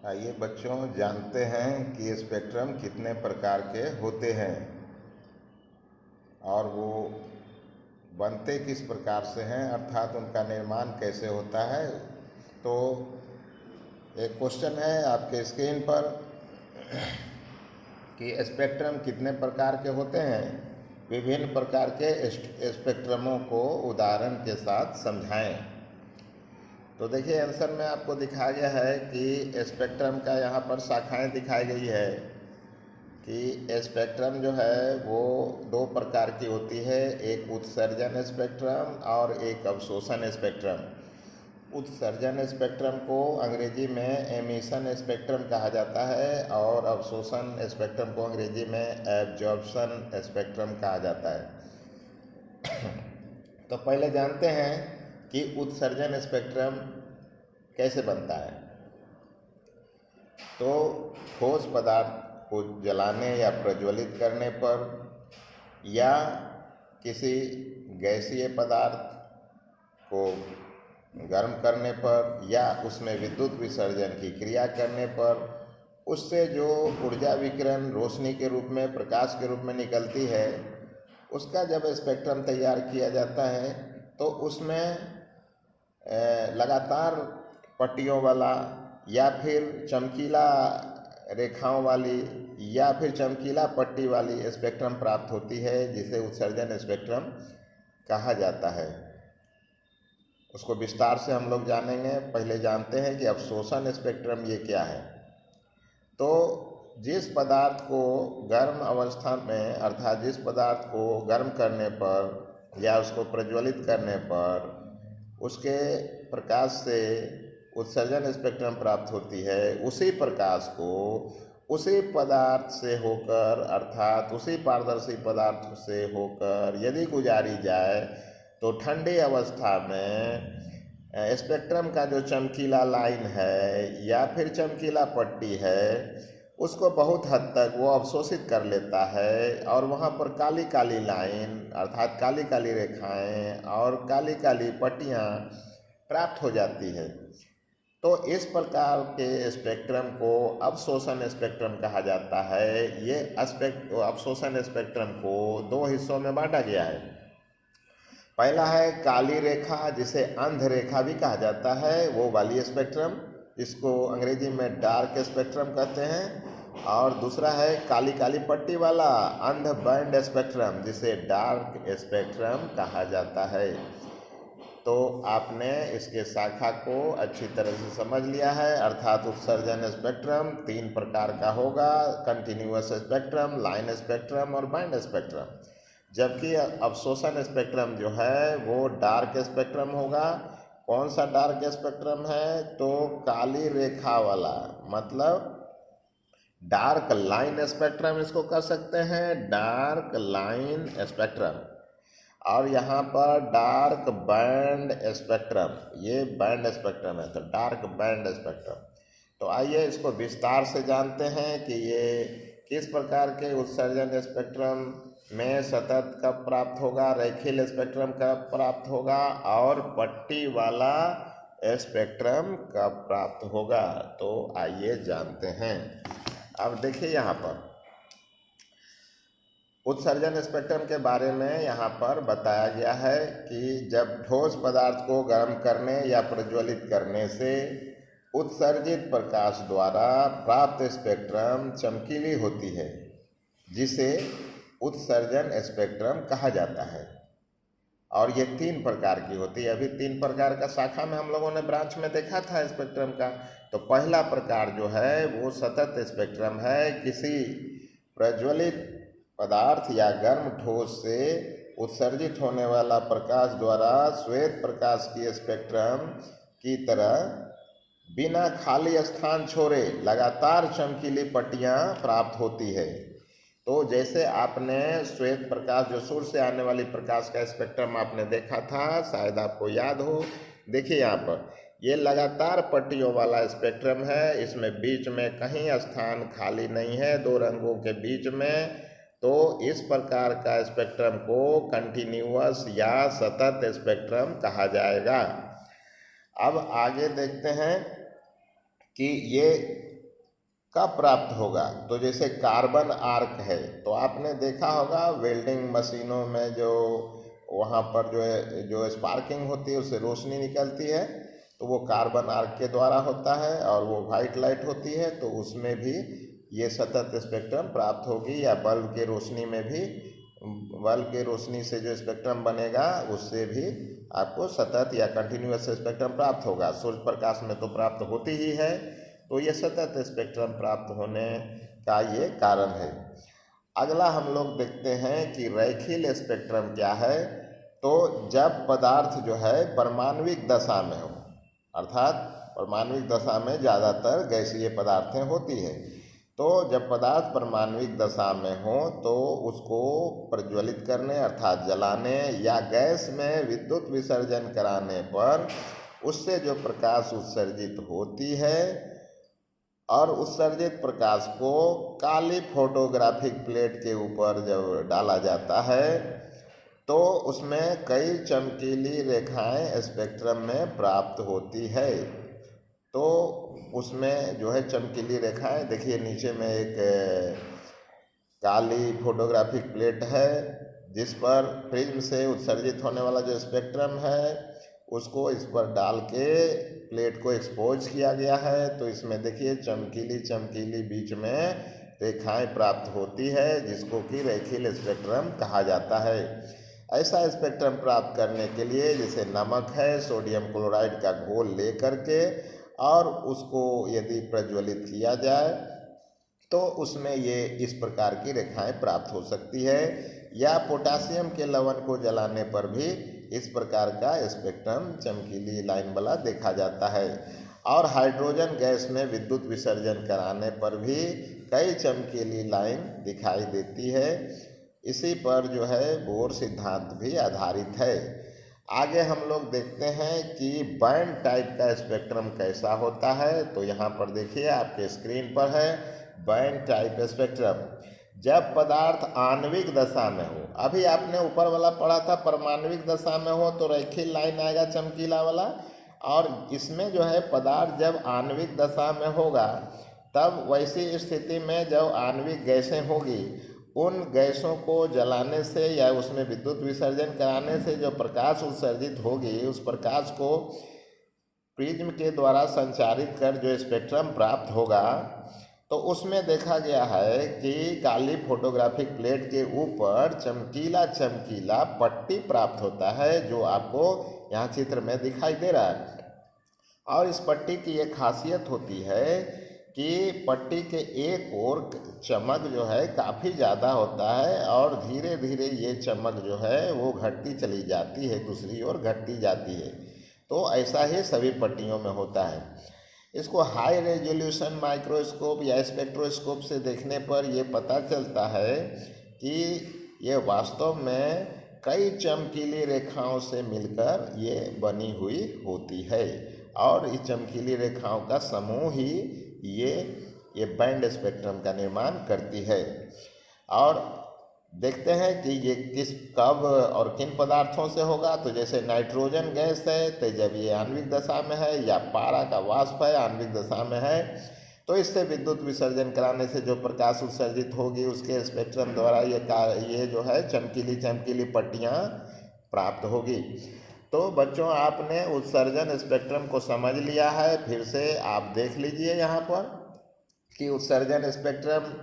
आइए बच्चों, जानते हैं कि स्पेक्ट्रम कितने प्रकार के होते हैं और वो बनते किस प्रकार से हैं, अर्थात उनका निर्माण कैसे होता है। तो एक क्वेश्चन है आपके स्क्रीन पर कि स्पेक्ट्रम कितने प्रकार के होते हैं, विभिन्न प्रकार के स्पेक्ट्रमों को उदाहरण के साथ समझाएं। तो देखिए आंसर में आपको दिखाया गया है कि स्पेक्ट्रम का यहाँ पर शाखाएं दिखाई गई है कि स्पेक्ट्रम जो है वो दो प्रकार की होती है, एक उत्सर्जन स्पेक्ट्रम और एक अवशोषण स्पेक्ट्रम। उत्सर्जन स्पेक्ट्रम को अंग्रेजी में एमिशन स्पेक्ट्रम कहा जाता है और अवशोषण स्पेक्ट्रम को अंग्रेजी में एब्जॉर्प्शन स्पेक्ट्रम कहा जाता है। तो पहले जानते हैं कि उत्सर्जन स्पेक्ट्रम कैसे बनता है। तो ठोस पदार्थ को जलाने या प्रज्वलित करने पर या किसी गैसीय पदार्थ को गर्म करने पर या उसमें विद्युत विसर्जन की क्रिया करने पर उससे जो ऊर्जा विकिरण रोशनी के रूप में, प्रकाश के रूप में निकलती है, उसका जब स्पेक्ट्रम तैयार किया जाता है तो उसमें लगातार पट्टियों वाला या फिर चमकीला रेखाओं वाली या फिर चमकीला पट्टी वाली स्पेक्ट्रम प्राप्त होती है, जिसे उत्सर्जन स्पेक्ट्रम कहा जाता है। उसको विस्तार से हम लोग जानेंगे। पहले जानते हैं कि अवशोषण स्पेक्ट्रम ये क्या है। तो जिस पदार्थ को गर्म अवस्था में, अर्थात जिस पदार्थ को गर्म करने पर या उसको प्रज्वलित करने पर उसके प्रकाश से उत्सर्जन स्पेक्ट्रम प्राप्त होती है, उसी प्रकाश को उसी पदार्थ से होकर, अर्थात उसी पारदर्शी पदार्थ से होकर यदि गुजारी जाए तो ठंडी अवस्था में स्पेक्ट्रम का जो चमकीला लाइन है या फिर चमकीला पट्टी है, उसको बहुत हद तक वो अवशोषित कर लेता है और वहाँ पर काली काली लाइन, अर्थात काली काली रेखाएं और काली काली पट्टियाँ प्राप्त हो जाती है। तो इस प्रकार के स्पेक्ट्रम को अवशोषण स्पेक्ट्रम कहा जाता है। ये अवशोषण स्पेक्ट्रम को दो हिस्सों में बांटा गया है। पहला है काली रेखा, जिसे अंध रेखा भी कहा जाता है, वो वाली स्पेक्ट्रम, जिसको अंग्रेजी में डार्क स्पेक्ट्रम कहते हैं। और दूसरा है काली काली पट्टी वाला अंध बैंड स्पेक्ट्रम, जिसे डार्क स्पेक्ट्रम कहा जाता है। तो आपने इसके शाखा को अच्छी तरह से समझ लिया है, अर्थात उत्सर्जन स्पेक्ट्रम तीन प्रकार का होगा, कंटिन्यूअस स्पेक्ट्रम, लाइन स्पेक्ट्रम और बैंड स्पेक्ट्रम। जबकि अवशोषण स्पेक्ट्रम जो है वो डार्क स्पेक्ट्रम होगा। कौन सा डार्क स्पेक्ट्रम है? तो काली रेखा वाला, मतलब डार्क लाइन स्पेक्ट्रम इसको कर सकते हैं, डार्क लाइन स्पेक्ट्रम। और यहाँ पर डार्क बैंड स्पेक्ट्रम, ये बैंड स्पेक्ट्रम है, तो डार्क बैंड स्पेक्ट्रम। तो आइए इसको विस्तार से जानते हैं कि ये किस प्रकार के उत्सर्जन स्पेक्ट्रम में सतत कब प्राप्त होगा, रेखीय स्पेक्ट्रम कब प्राप्त होगा और पट्टी वाला स्पेक्ट्रम कब प्राप्त होगा। तो आइए जानते हैं। अब देखिए यहाँ पर उत्सर्जन स्पेक्ट्रम के बारे में यहाँ पर बताया गया है कि जब ठोस पदार्थ को गर्म करने या प्रज्वलित करने से उत्सर्जित प्रकाश द्वारा प्राप्त स्पेक्ट्रम चमकीली होती है, जिसे उत्सर्जन स्पेक्ट्रम कहा जाता है। और ये तीन प्रकार की होती है। अभी तीन प्रकार का शाखा में हम लोगों ने ब्रांच में देखा था स्पेक्ट्रम का। तो पहला प्रकार जो है वो सतत स्पेक्ट्रम है। किसी प्रज्वलित पदार्थ या गर्म ठोस से उत्सर्जित होने वाला प्रकाश द्वारा श्वेत प्रकाश की स्पेक्ट्रम की तरह बिना खाली स्थान छोड़े लगातार चमकीली पट्टियाँ प्राप्त होती है। तो जैसे आपने श्वेत प्रकाश, जो सूर्य से आने वाली प्रकाश का स्पेक्ट्रम आपने देखा था, शायद आपको याद हो। देखिए यहाँ पर ये लगातार पट्टियों वाला स्पेक्ट्रम है, इसमें बीच में कहीं स्थान खाली नहीं है दो रंगों के बीच में। तो इस प्रकार का स्पेक्ट्रम को कंटिन्यूअस या सतत स्पेक्ट्रम कहा जाएगा। अब आगे देखते हैं कि ये कब प्राप्त होगा? तो जैसे कार्बन आर्क है, तो आपने देखा होगा वेल्डिंग मशीनों में जो वहाँ पर जो है जो स्पार्किंग होती है उससे रोशनी निकलती है, तो वो कार्बन आर्क के द्वारा होता है और वो वाइट लाइट होती है, तो उसमें भी ये सतत स्पेक्ट्रम प्राप्त होगी। या बल्ब के रोशनी में भी, बल्ब के रोशनी से जो स्पेक्ट्रम बनेगा उससे भी आपको सतत या कंटिन्यूअस स्पेक्ट्रम प्राप्त होगा। सूर्य प्रकाश में तो प्राप्त होती ही है, तो ये सतत स्पेक्ट्रम प्राप्त होने का ये कारण है। अगला हम लोग देखते हैं कि रैखिक स्पेक्ट्रम क्या है। तो जब पदार्थ जो है परमाणविक दशा में हो, अर्थात परमाणविक दशा में ज़्यादातर गैसीय पदार्थें होती है, तो जब पदार्थ परमाणविक दशा में हो तो उसको प्रज्वलित करने अर्थात जलाने या गैस में विद्युत विसर्जन कराने पर उससे जो प्रकाश उत्सर्जित होती है और उत्सर्जित प्रकाश को काली फोटोग्राफिक प्लेट के ऊपर जब डाला जाता है तो उसमें कई चमकीली रेखाएं स्पेक्ट्रम में प्राप्त होती है। तो उसमें जो है चमकीली रेखाएं, देखिए नीचे में एक काली फोटोग्राफिक प्लेट है जिस पर प्रिज्म से उत्सर्जित होने वाला जो स्पेक्ट्रम है उसको इस पर डाल के प्लेट को एक्सपोज किया गया है। तो इसमें देखिए चमकीली चमकीली बीच में रेखाएं प्राप्त होती है जिसको कि रैखिक स्पेक्ट्रम कहा जाता है। ऐसा स्पेक्ट्रम प्राप्त करने के लिए जैसे नमक है, सोडियम क्लोराइड का घोल ले करके और उसको यदि प्रज्वलित किया जाए तो उसमें ये इस प्रकार की रेखाएं प्राप्त हो सकती है। या पोटासियम के लवण को जलाने पर भी इस प्रकार का स्पेक्ट्रम चमकीली लाइन वाला देखा जाता है। और हाइड्रोजन गैस में विद्युत विसर्जन कराने पर भी कई चमकीली लाइन दिखाई देती है। इसी पर जो है बोर सिद्धांत भी आधारित है। आगे हम लोग देखते हैं कि बैंड टाइप का स्पेक्ट्रम कैसा होता है। तो यहाँ पर देखिए आपके स्क्रीन पर है बैंड टाइप स्पेक्ट्रम। जब पदार्थ आणविक दशा में हो, अभी आपने ऊपर वाला पढ़ा था परमाणविक दशा में हो तो रैखिक लाइन आएगा चमकीला वाला, और इसमें जो है पदार्थ जब आणविक दशा में होगा तब वैसी स्थिति में जब आणविक गैसें होगी उन गैसों को जलाने से या उसमें विद्युत विसर्जन कराने से जो प्रकाश उत्सर्जित होगी उस प्रकाश को प्रिज्म के द्वारा संचारित कर जो स्पेक्ट्रम प्राप्त होगा, तो उसमें देखा गया है कि काली फोटोग्राफिक प्लेट के ऊपर चमकीला चमकीला पट्टी प्राप्त होता है जो आपको यहाँ चित्र में दिखाई दे रहा है। और इस पट्टी की एक खासियत होती है कि पट्टी के एक ओर चमक जो है काफ़ी ज़्यादा होता है और धीरे धीरे ये चमक जो है वो घटती चली जाती है, दूसरी ओर घटती जाती है। तो ऐसा ही सभी पट्टियों में होता है। इसको हाई रेजोल्यूशन माइक्रोस्कोप या स्पेक्ट्रोस्कोप से देखने पर ये पता चलता है कि ये वास्तव में कई चमकीली रेखाओं से मिलकर ये बनी हुई होती है और इस चमकीली रेखाओं का समूह ही ये बैंड स्पेक्ट्रम का निर्माण करती है। और देखते हैं कि ये किस कब और किन पदार्थों से होगा। तो जैसे नाइट्रोजन गैस है तो जब ये आणविक दशा में है, या पारा का वाष्प है आणविक दशा में है, तो इससे विद्युत विसर्जन कराने से जो प्रकाश उत्सर्जित होगी उसके स्पेक्ट्रम द्वारा ये जो है चमकीली चमकीली पट्टियाँ प्राप्त होगी। तो बच्चों आपने उत्सर्जन स्पेक्ट्रम को समझ लिया है। फिर से आप देख लीजिए यहाँ पर कि उत्सर्जन स्पेक्ट्रम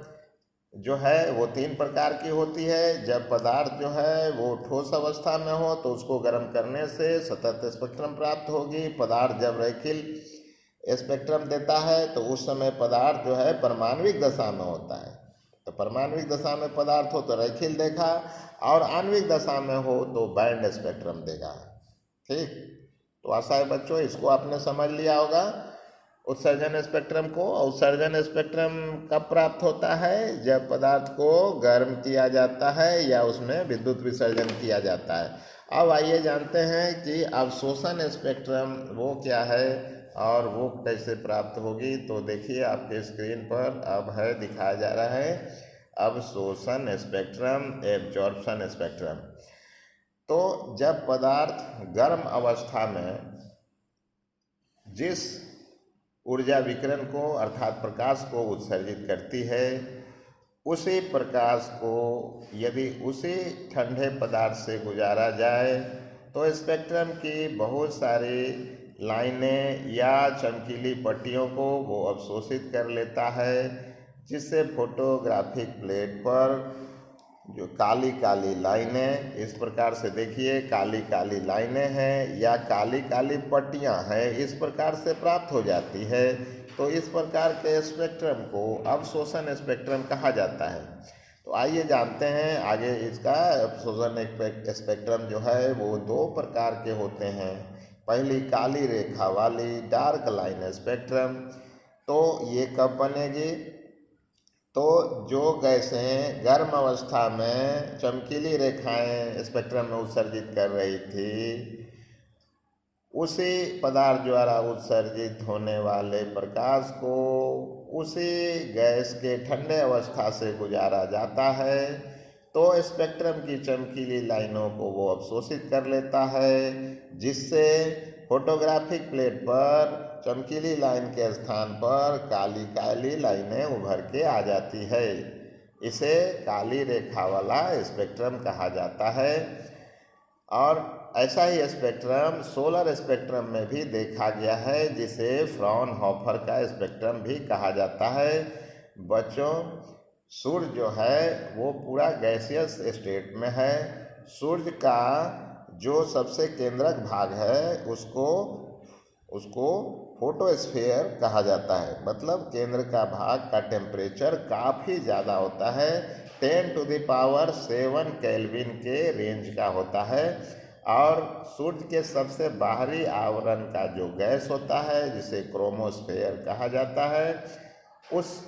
जो है वो 3 प्रकार की होती है। जब पदार्थ जो है वो ठोस अवस्था में हो तो उसको गर्म करने से सतत स्पेक्ट्रम प्राप्त होगी। पदार्थ जब रैखिक स्पेक्ट्रम देता है तो उस समय पदार्थ जो है परमाणविक दशा में होता है। तो परमाणविक दशा में पदार्थ हो तो रैखिक देखा, और आणविक दशा में हो तो बैंड स्पेक्ट्रम देगा। ठीक, तो आशा है बच्चों इसको आपने समझ लिया होगा उत्सर्जन स्पेक्ट्रम को। उत्सर्जन स्पेक्ट्रम कब प्राप्त होता है? जब पदार्थ को गर्म किया जाता है या उसमें विद्युत विसर्जन किया जाता है। अब आइए जानते हैं कि अवशोषण स्पेक्ट्रम वो क्या है और वो कैसे प्राप्त होगी। तो देखिए आपके स्क्रीन पर अब है दिखाया जा रहा है अवशोषण स्पेक्ट्रम, एब्जॉर्प्शन स्पेक्ट्रम। तो जब पदार्थ गर्म अवस्था में जिस ऊर्जा विकिरण को अर्थात प्रकाश को उत्सर्जित करती है, उसी प्रकाश को यदि उसी ठंडे पदार्थ से गुजारा जाए तो स्पेक्ट्रम की बहुत सारी लाइनें या चमकीली पट्टियों को वो अवशोषित कर लेता है, जिससे फोटोग्राफिक प्लेट पर जो काली काली लाइनें, इस प्रकार से देखिए काली काली लाइनें हैं या काली काली पट्टियां हैं, इस प्रकार से प्राप्त हो जाती है। तो इस प्रकार के स्पेक्ट्रम को अवशोषण स्पेक्ट्रम कहा जाता है। तो आइए जानते हैं आगे इसका अवशोषण स्पेक्ट्रम जो है वो दो प्रकार के होते हैं। पहली काली रेखा वाली डार्क लाइन स्पेक्ट्रम, तो ये कब बनेगी? तो जो गैसें गर्म अवस्था में चमकीली रेखाएं स्पेक्ट्रम में उत्सर्जित कर रही थी, उसी पदार्थ द्वारा उत्सर्जित होने वाले प्रकाश को उसी गैस के ठंडे अवस्था से गुजारा जाता है, तो स्पेक्ट्रम की चमकीली लाइनों को वो अवशोषित कर लेता है, जिससे फोटोग्राफिक प्लेट पर चमकीली लाइन के स्थान पर काली काली लाइनें उभर के आ जाती है। इसे काली रेखा वाला स्पेक्ट्रम कहा जाता है। और ऐसा ही स्पेक्ट्रम सोलर स्पेक्ट्रम में भी देखा गया है, जिसे फ्राउनहोफर का स्पेक्ट्रम भी कहा जाता है। बच्चों, सूर्य जो है वो पूरा गैसियस स्टेट में है। सूर्य का जो सबसे केंद्रक भाग है उसको फोटोस्फीयर कहा जाता है। मतलब केंद्र का भाग का टेम्परेचर काफ़ी ज़्यादा होता है, 10⁻7 केल्विन के रेंज का होता है। और सूर्य के सबसे बाहरी आवरण का जो गैस होता है, जिसे क्रोमोस्फीयर कहा जाता है,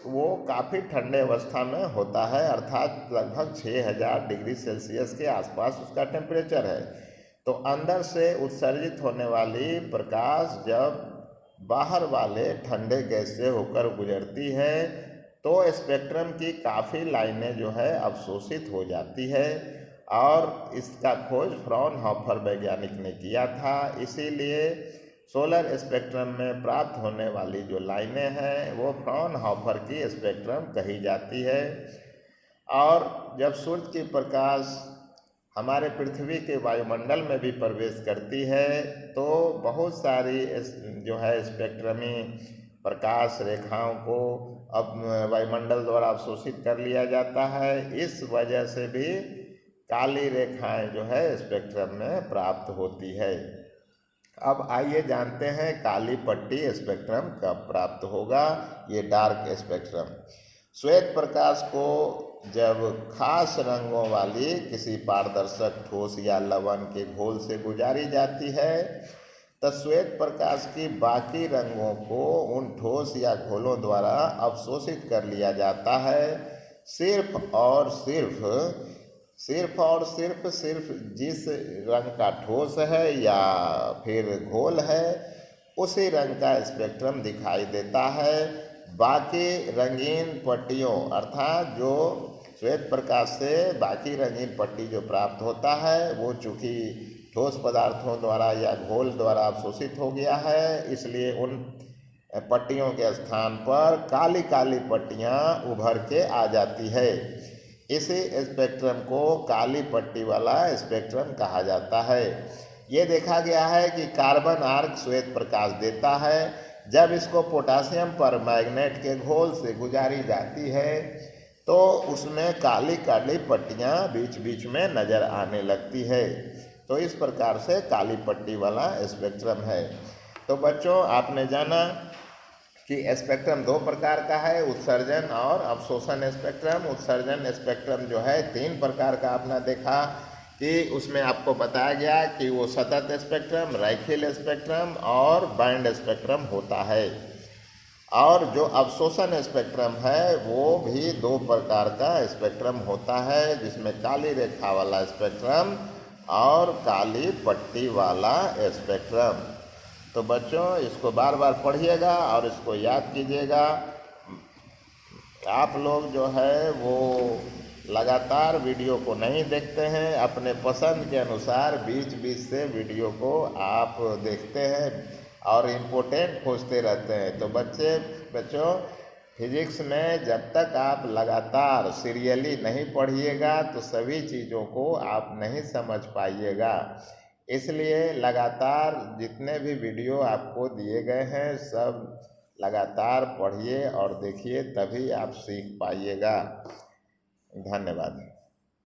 वो काफ़ी ठंडे अवस्था में होता है, अर्थात लगभग 6000 डिग्री सेल्सियस के आसपास उसका टेम्परेचर है। तो अंदर से उत्सर्जित होने वाली प्रकाश जब बाहर वाले ठंडे गैस से होकर गुजरती है, तो स्पेक्ट्रम की काफ़ी लाइनें जो है अवशोषित हो जाती है। और इसका खोज फ्राउनहोफर वैज्ञानिक ने किया था। इसीलिए सोलर स्पेक्ट्रम में प्राप्त होने वाली जो लाइनें हैं वो फ्राउनहोफर की स्पेक्ट्रम कही जाती है। और जब सूर्य की प्रकाश हमारे पृथ्वी के वायुमंडल में भी प्रवेश करती है, तो बहुत सारी जो है स्पेक्ट्रमी प्रकाश रेखाओं को अब वायुमंडल द्वारा अवशोषित कर लिया जाता है। इस वजह से भी काली रेखाएं जो है स्पेक्ट्रम में प्राप्त होती है। अब आइए जानते हैं काली पट्टी स्पेक्ट्रम कब प्राप्त होगा। ये डार्क स्पेक्ट्रम श्वेत प्रकाश को जब खास रंगों वाली किसी पारदर्शक ठोस या लवण के घोल से गुजारी जाती है, तो श्वेत प्रकाश की बाकी रंगों को उन ठोस या घोलों द्वारा अवशोषित कर लिया जाता है। सिर्फ और सिर्फ जिस रंग का ठोस है या फिर घोल है, उसी रंग का स्पेक्ट्रम दिखाई देता है। बाकी रंगीन पट्टियों अर्थात जो श्वेत प्रकाश से बाकी रंगीन पट्टी जो प्राप्त होता है, वो चूँकि ठोस पदार्थों द्वारा या घोल द्वारा अवशोषित हो गया है, इसलिए उन पट्टियों के स्थान पर काली काली पट्टियाँ उभर के आ जाती है। इसी स्पेक्ट्रम को काली पट्टी वाला स्पेक्ट्रम कहा जाता है। ये देखा गया है कि कार्बन आर्क श्वेत प्रकाश देता है। जब इसको पोटासियम पर मैग्नेट के घोल से गुजारी जाती है, तो उसमें काली काली पट्टियाँ बीच बीच में नज़र आने लगती है। तो इस प्रकार से काली पट्टी वाला स्पेक्ट्रम है। तो बच्चों, आपने जाना कि स्पेक्ट्रम दो प्रकार का है, उत्सर्जन और अवशोषण स्पेक्ट्रम। उत्सर्जन स्पेक्ट्रम जो है 3 प्रकार का आपने देखा कि उसमें आपको बताया गया कि वो सतत स्पेक्ट्रम, रैखिक स्पेक्ट्रम और बैंड स्पेक्ट्रम होता है। और जो अवशोषण स्पेक्ट्रम है वो भी 2 प्रकार का स्पेक्ट्रम होता है, जिसमें काली रेखा वाला स्पेक्ट्रम और काली पट्टी वाला स्पेक्ट्रम। तो बच्चों, इसको बार बार पढ़िएगा और इसको याद कीजिएगा। आप लोग जो है वो लगातार वीडियो को नहीं देखते हैं, अपने पसंद के अनुसार बीच बीच से वीडियो को आप देखते हैं। और इम्पोर्टेंट खोजते रहते हैं। तो बच्चों फिजिक्स में जब तक आप लगातार सीरियली नहीं पढ़िएगा तो सभी चीज़ों को आप नहीं समझ पाइएगा। इसलिए लगातार जितने भी वीडियो आपको दिए गए हैं सब लगातार पढ़िए और देखिए, तभी आप सीख पाइएगा। धन्यवाद।